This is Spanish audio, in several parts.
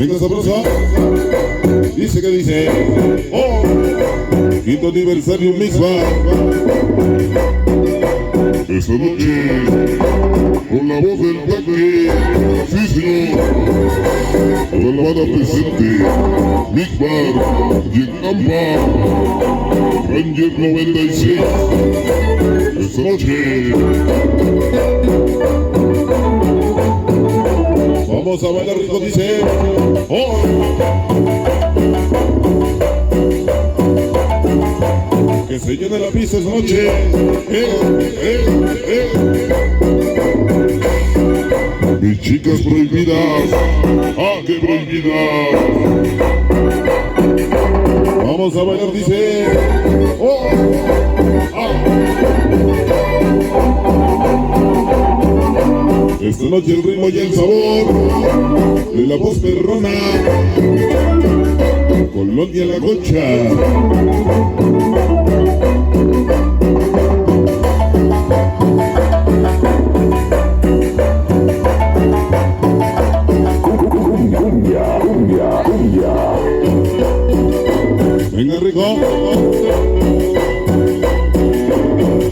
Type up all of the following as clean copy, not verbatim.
Venga sabrosa. Dice que dice. Oh, quinto aniversario Mix Bar. Esta noche, con la voz del tanque, sí señor, toda la banda presente, Mix Bar, y en Campa, Ranger 96. Esta noche, vamos a bailar rico, dice. Oh. Que se llene la pista esta noche. Mis chicas prohibidas. ¡Ah, qué prohibidas! Vamos a bailar, dice. Oh. Ah. Esta noche el ritmo y el sabor de la voz perrona. Colonia La Concha. Venga rico.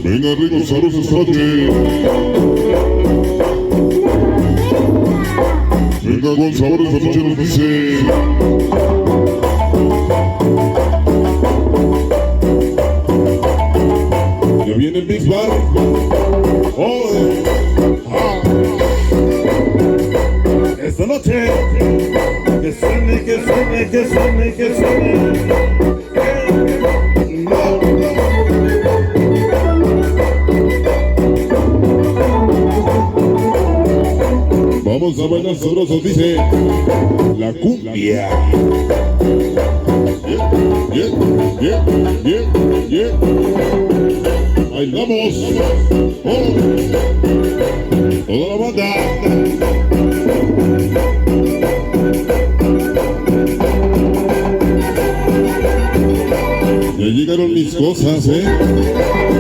Venga rico, sabroso esta noche. Venga con sabor esta noche, nos dice. Ya viene el Mix Bar. Oh. Ah. Esta noche. Que suene, que suene, que suene, que suene. Vamos a bailar sabrosos, dice la cumbia. Yeah, yeah, yeah, yeah. Bailamos. Oh. Toda la banda. Ya llegaron mis cosas,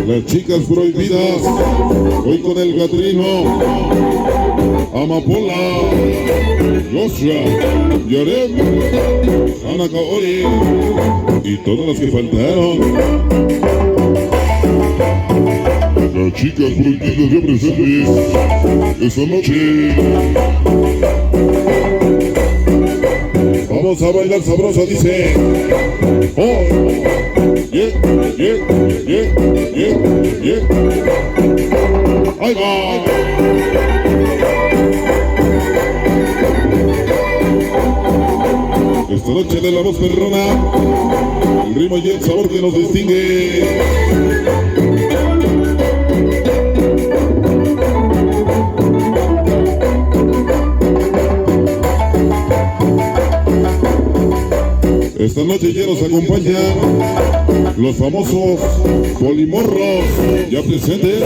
las chicas prohibidas. Hoy con el Gatrino, Amapola, Joshua, Yarem, Ana Kaori y todas las que faltaron. Las chicas prohibidas ya presentes esta noche. Vamos a bailar sabroso, dice. Oh, yeah, yeah, yeah, yeah, yeah. Ahí va. Esta noche de la voz perrona, el ritmo y el sabor que nos distingue. Esta noche ya nos acompañan los famosos polimorros ya presentes.